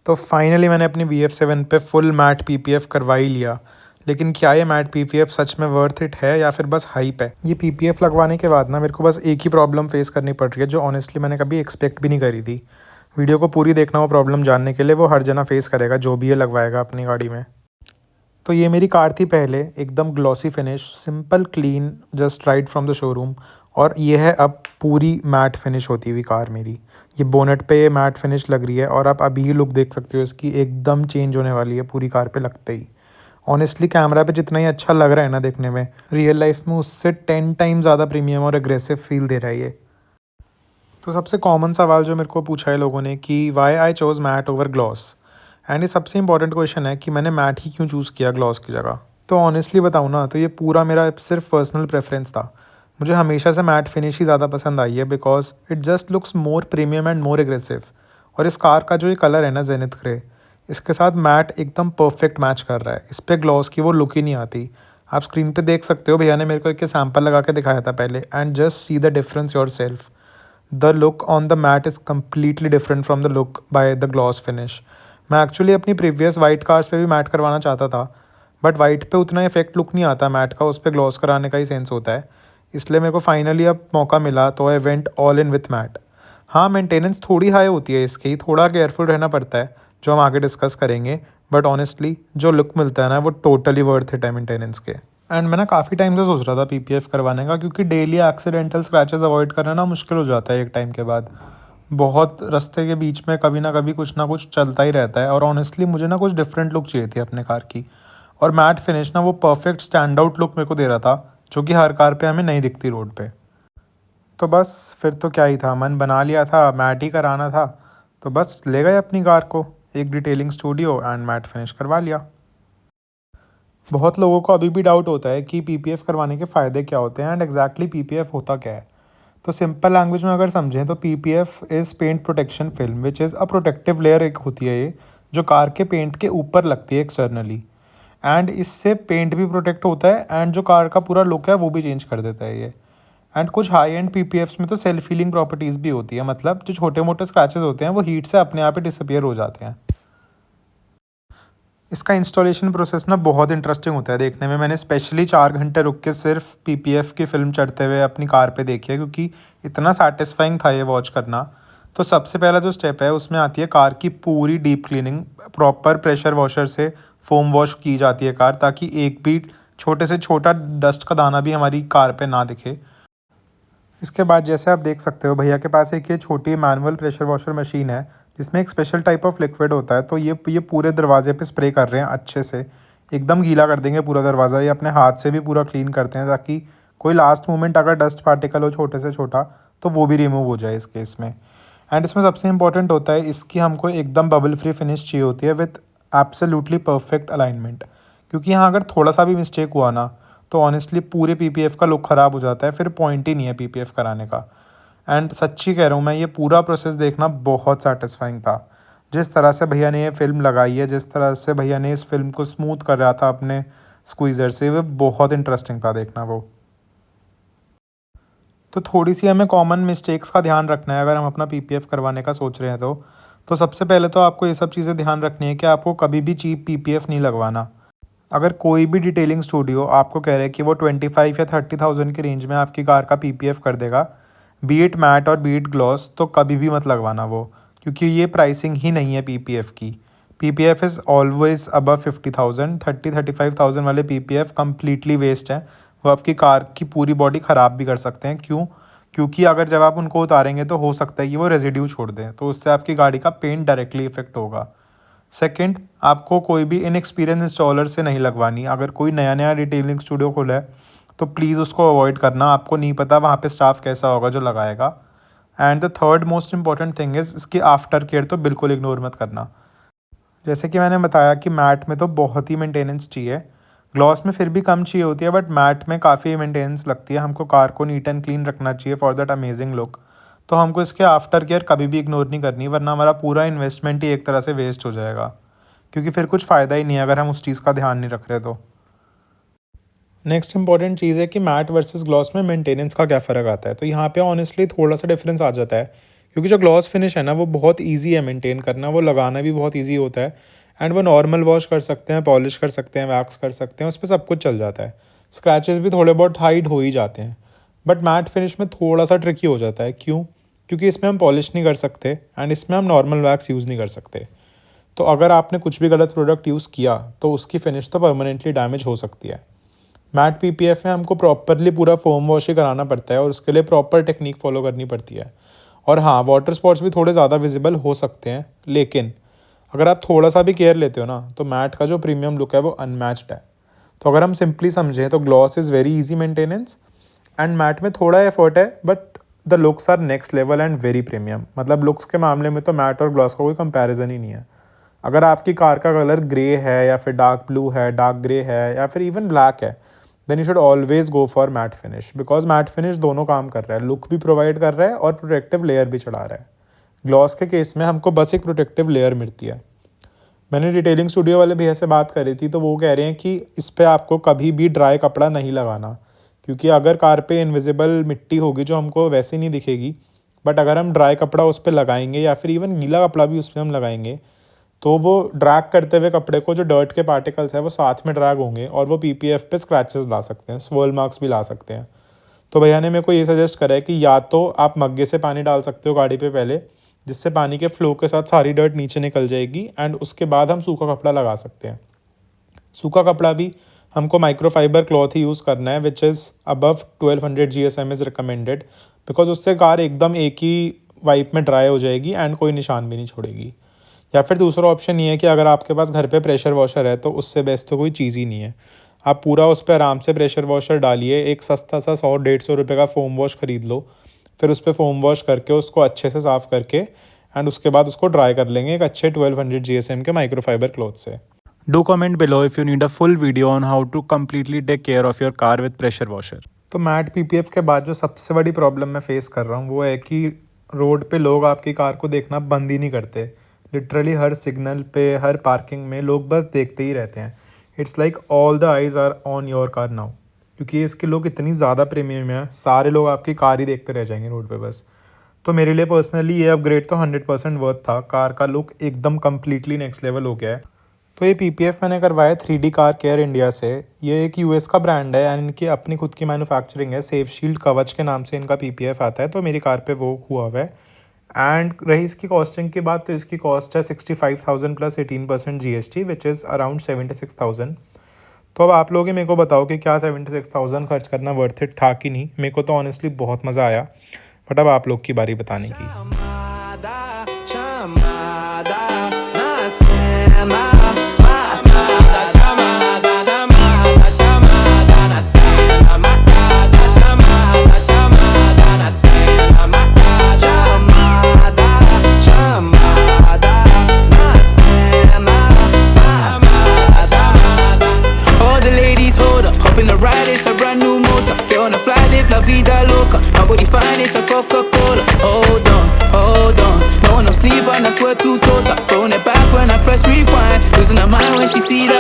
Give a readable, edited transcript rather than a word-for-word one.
तो फाइनली मैंने अपनी VF7 पे फुल मैट PPF करवा ही लिया। लेकिन क्या ये मैट PPF सच में वर्थ इट है या फिर बस हाइप है? ये PPF लगवाने के बाद ना मेरे को बस एक ही प्रॉब्लम फेस करनी पड़ रही है, जो ऑनेस्टली मैंने कभी एक्सपेक्ट भी नहीं करी थी। वीडियो को पूरी देखना वो प्रॉब्लम जानने के लिए, वो हर जना फेस करेगा जो भी ये लगवाएगा अपनी गाड़ी में। तो ये मेरी कार थी पहले, एकदम glossy finish, simple clean, just right from the showroom. और ये है अब पूरी मैट फिनिश होती हुई कार मेरी। ये बोनेट पे ये मैट फिनिश लग रही है और आप अभी ही लुक देख सकते हो इसकी, एकदम चेंज होने वाली है पूरी कार पे लगते ही। ऑनेस्टली कैमरा पे जितना ही अच्छा लग रहा है ना देखने में, रियल लाइफ में उससे 10 टाइम ज़्यादा प्रीमियम और एग्रेसिव फील दे रहा है ये। तो सबसे कॉमन सवाल जो मेरे को पूछा है लोगों ने कि why I chose matte over gloss, and ये सबसे इंपॉर्टेंट क्वेश्चन है कि मैंने मैट ही क्यों चूज़ किया ग्लॉस की जगह। तो ऑनेस्टली बताऊँ ना, तो ये पूरा मेरा सिर्फ पर्सनल प्रेफरेंस था। मुझे हमेशा से मैट फिनिश ही ज़्यादा पसंद आई है, because it just looks more premium and more aggressive. और इस कार का जो ये कलर है ना, जेनिथ ग्रे, इसके साथ मैट एकदम परफेक्ट मैच कर रहा है। इस पर ग्लॉस की वो लुक ही नहीं आती। आप स्क्रीन पे देख सकते हो, भैया ने मेरे को एक सैम्पल लगा के दिखाया था पहले, and just see the difference yourself. The look on the matte is completely different from the look by the gloss finish. मैं एक्चुअली अपनी प्रीवियस वाइट कार्स पे भी मैट करवाना चाहता था, बट वाइट पे उतना इफेक्ट लुक नहीं आता मैट का, उस पर ग्लॉस कराने का ही सेंस होता है। इसलिए मेरे को फाइनली अब मौका मिला, तो I went all in with matte. हाँ, मेंटेनेंस थोड़ी हाई होती है इसकी, थोड़ा केयरफुल रहना पड़ता है, जो हम आगे डिस्कस करेंगे। बट ऑनेस्टली जो लुक मिलता है ना, वो टोटली वर्थ इट है मेंटेनेंस के। एंड मैं ना काफ़ी टाइम से सोच रहा था PPF करवाने का, क्योंकि डेली एक्सीडेंटल स्क्रैचेस अवॉइड करना ना मुश्किल हो जाता है एक टाइम के बाद। बहुत रास्ते के बीच में कभी ना कुछ चलता ही रहता है, और ऑनेस्टली मुझे ना कुछ डिफरेंट लुक चाहिए थी अपने कार की। और मैट फिनिश ना वो परफेक्ट स्टैंड आउट लुक मेरे को दे रहा था, जो कि हर कार पे हमें नहीं दिखती रोड पे। तो बस फिर तो क्या ही था, मन बना लिया था, मैट ही कराना था। तो बस ले गए अपनी कार को एक detailing studio and matte finish करवा लिया। बहुत लोगों को अभी भी डाउट होता है कि PPF करवाने के फ़ायदे क्या होते हैं एंड एग्जैक्टली PPF होता क्या है। तो सिंपल लैंग्वेज में अगर समझें तो PPF is paint protection film, which is a protective layer एक होती है ये, जो कार के पेंट के ऊपर लगती है एक्सटर्नली। एंड इससे पेंट भी प्रोटेक्ट होता है, एंड जो कार का पूरा लुक है वो भी चेंज कर देता है ये। एंड कुछ हाई एंड PPFs में तो सेल्फ हीलिंग प्रॉपर्टीज़ भी होती है, मतलब जो छोटे मोटे स्क्रैचेस होते हैं वो हीट से अपने आप ही डिसअपियर हो जाते हैं। इसका इंस्टॉलेशन प्रोसेस ना बहुत इंटरेस्टिंग होता है देखने में। मैंने स्पेशली 4 घंटे रुक के सिर्फ PPF की फ़िल्म चढ़ते हुए अपनी कार पे देखी है, क्योंकि इतना सेटिस्फाइंग था ये वॉच करना। तो सबसे पहला जो स्टेप है उसमें आती है कार की पूरी deep cleaning. Proper pressure washer से फोम वॉश की जाती है कार, ताकि एक भी छोटे से छोटा डस्ट का दाना भी हमारी कार पे ना दिखे। इसके बाद जैसे आप देख सकते हो, भैया के पास एक ये छोटी मैनुअल प्रेशर वॉशर मशीन है, जिसमें एक स्पेशल टाइप ऑफ लिक्विड होता है। तो ये पूरे दरवाजे पे स्प्रे कर रहे हैं अच्छे से, एकदम गीला कर देंगे पूरा दरवाज़ा। ये अपने हाथ से भी पूरा क्लीन करते हैं, ताकि कोई लास्ट मोमेंट अगर डस्ट पार्टिकल हो छोटे से छोटा, तो वो भी रिमूव हो जाए इस केस में। एंड इसमें सबसे इंपॉर्टेंट होता है, इसकी हमको एकदम बबल फ्री फिनिश चाहिए होती है विथ एब्सोल्युटली परफेक्ट अलाइनमेंट। क्योंकि यहाँ अगर थोड़ा सा भी मिस्टेक हुआ ना, तो ऑनेस्टली पूरे PPF का लुक ख़राब हो जाता है, फिर पॉइंट ही नहीं है PPF कराने का। एंड सच्ची कह रहा हूँ मैं, ये पूरा प्रोसेस देखना बहुत सेटिस्फाइंग था। जिस तरह से भैया ने ये फ़िल्म लगाई है, जिस तरह से भैया ने इस फिल्म को स्मूथ कर रहा था अपने स्क्वीज़र से, वो बहुत इंटरेस्टिंग था देखना वो। तो थोड़ी सी हमें कॉमन मिस्टेक्स का ध्यान रखना है अगर हम अपना PPF करवाने का सोच रहे हैं तो सबसे पहले तो आपको ये सब चीज़ें ध्यान रखनी है कि आपको कभी भी चीप PPF नहीं लगवाना। अगर कोई भी डिटेलिंग स्टूडियो आपको कह रहा है कि वो 25 या 30,000 की रेंज में आपकी कार का PPF कर देगा, बी इट मैट और बी इट ग्लॉस, तो कभी भी मत लगवाना वो, क्योंकि ये प्राइसिंग ही नहीं है PPF की। PPF is always above 50,000। 35,000 वाले PPF कम्प्लीटली वेस्ट हैं। वो आपकी कार की पूरी बॉडी ख़राब भी कर सकते हैं। क्यों? क्योंकि अगर जब आप उनको उतारेंगे तो हो सकता है कि वो रेजिड्यू छोड़ दें, तो उससे आपकी गाड़ी का पेंट डायरेक्टली इफेक्ट होगा। सेकंड, आपको कोई भी इनएक्सपीरियंस इंस्टॉलर से नहीं लगवानी। अगर कोई नया नया डिटेलिंग स्टूडियो खोला है तो प्लीज़ उसको अवॉइड करना, आपको नहीं पता वहाँ पे स्टाफ कैसा होगा जो लगाएगा। And the third most important thing is, इसकी आफ्टर केयर तो बिल्कुल इग्नोर मत करना। जैसे कि मैंने बताया कि मैट में तो बहुत ही मेंटेनेंस चाहिए, ग्लॉस में फिर भी कम चाहिए होती है, बट मैट में काफ़ी मेंटेनेंस लगती है। हमको कार को नीट एंड क्लीन रखना चाहिए फॉर दैट अमेजिंग लुक। तो हमको इसके आफ्टर केयर कभी भी इग्नोर नहीं करनी, वरना हमारा पूरा इन्वेस्टमेंट ही एक तरह से वेस्ट हो जाएगा, क्योंकि फिर कुछ फ़ायदा ही नहीं है अगर हम उस चीज़ का ध्यान नहीं रख रहे तो। नेक्स्ट इंपॉर्टेंट चीज़ है कि मैट वर्सेस ग्लॉस में मेंटेनेंस का क्या फ़र्क आता है। तो यहाँ पे ऑनेस्टली थोड़ा सा डिफरेंस आ जाता है, क्योंकि जो ग्लॉस फिनिश है ना वो बहुत ईजी है मेंटेन करना, वो लगाना भी बहुत ईजी होता है एंड वो नॉर्मल वॉश कर सकते हैं, पॉलिश कर सकते हैं, वैक्स कर सकते हैं, उस पर सब कुछ चल जाता है। स्क्रैचेस भी थोड़े बहुत हाइड हो ही जाते हैं। बट मैट फिनिश में थोड़ा सा ट्रिकी हो जाता है। क्यों? क्योंकि इसमें हम पॉलिश नहीं कर सकते एंड इसमें हम नॉर्मल वैक्स यूज़ नहीं कर सकते। तो अगर आपने कुछ भी गलत प्रोडक्ट यूज़ किया तो उसकी फिनिश तो परमानेंटली डैमेज हो सकती है। मैट पीपीएफ में हमको प्रॉपरली पूरा फोम वॉश ही कराना पड़ता है और उसके लिए प्रॉपर टेक्निक फॉलो करनी पड़ती है। और हाँ, वाटर स्पॉट्स भी थोड़े ज़्यादा विजिबल हो सकते हैं, लेकिन अगर आप थोड़ा सा भी केयर लेते हो ना तो मैट का जो प्रीमियम लुक है वो अनमैच्ड है। तो अगर हम सिंपली समझें तो gloss is very easy maintenance and matte में थोड़ा एफर्ट है, but the looks are next level and very premium. मतलब लुक्स के मामले में तो मैट और ग्लॉस का कोई कंपैरिजन ही नहीं है। अगर आपकी कार का कलर ग्रे है या फिर डार्क ब्लू है, डार्क ग्रे है या फिर इवन ब्लैक है, then you should always go for matte finish, because matte finish दोनों काम कर रहा है, लुक भी प्रोवाइड कर रहा है और प्रोटेक्टिव लेयर भी चढ़ा रहा है। ग्लॉस के केस में हमको बस एक प्रोटेक्टिव लेयर मिलती है। मैंने डिटेलिंग स्टूडियो वाले भैया से बात करी थी तो वो कह रहे हैं कि इस पर आपको कभी भी ड्राई कपड़ा नहीं लगाना, क्योंकि अगर कार पे इनविजिबल मिट्टी होगी जो हमको वैसे नहीं दिखेगी, बट अगर हम ड्राई कपड़ा उस पर लगाएंगे या फिर इवन गीला कपड़ा भी उस पर हम लगाएंगे तो वो ड्रैग करते हुए कपड़े को जो डर्ट के पार्टिकल्स है वो साथ में ड्रैग होंगे और वो पीपीएफ पे स्क्रैचेस ला सकते हैं, स्वर्ल मार्क्स भी ला सकते हैं। तो भैया ने मेरे को ये सजेस्ट करा है कि या तो आप मग्गे से पानी डाल सकते हो गाड़ी पे पहले, जिससे पानी के फ्लो के साथ सारी डर्ट नीचे निकल जाएगी एंड उसके बाद हम सूखा कपड़ा लगा सकते हैं। सूखा कपड़ा भी हमको माइक्रोफाइबर क्लॉथ ही यूज़ करना है which is above 1200 GSM is recommended, because उससे कार एकदम एक ही वाइप में ड्राई हो जाएगी एंड कोई निशान भी नहीं छोड़ेगी। या फिर दूसरा ऑप्शन ये है कि अगर आपके पास घर पे प्रेशर वॉशर है तो उससे बेस्ट तो कोई चीज़ ही नहीं है। आप पूरा उस पर आराम से प्रेशर वॉशर डालिए, एक सस्ता सा 100-150 रुपये का फोम वॉश ख़रीद लो, फिर उस पर फोम वॉश करके उसको अच्छे से साफ़ करके एंड उसके बाद उसको ड्राई कर लेंगे एक अच्छे 1200 GSM के माइक्रोफाइबर क्लॉथ से। Do comment below if you need a full video on how to completely take care of your car with pressure washer. तो मैट पीपीएफ के बाद जो सबसे बड़ी प्रॉब्लम मैं फेस कर रहा हूँ वो है कि रोड पे लोग आपकी कार को देखना बंद ही नहीं करते। लिटरली हर सिग्नल पे, हर पार्किंग में लोग बस देखते ही रहते हैं। It's like all the eyes are on your car now, क्योंकि इसके लोग इतनी ज़्यादा प्रीमियम है, सारे लोग आपकी कार ही देखते रह जाएंगे रोड पे बस। तो मेरे लिए पर्सनली ये अपग्रेड तो 100% वर्थ था। कार का लुक एकदम कम्प्लीटली नेक्स्ट लेवल हो गया है। तो ये पीपीएफ मैंने करवाया 3D कार केयर इंडिया से। ये एक यूएस का ब्रांड है एंड इनकी अपनी खुद की मैन्युफैक्चरिंग है। सेफ शील्ड कवच के नाम से इनका पीपीएफ आता है, तो मेरी कार पे वो हुआ हुआ है। एंड रही इसकी कॉस्टिंग की बात तो इसकी कॉस्ट है 65,000 plus 18% GST which is around 76,000। तो अब आप लोग ही मेरे को बताओ कि क्या 76,000 खर्च करना वर्थ इट था कि नहीं। मेरे को तो ऑनेस्टली बहुत मज़ा आया, बट अब आप लोग की बारी बताने की। Coca-Cola, hold on, no sleep and I swear to total. Throwing it back when I press rewind, losing her mind when she see that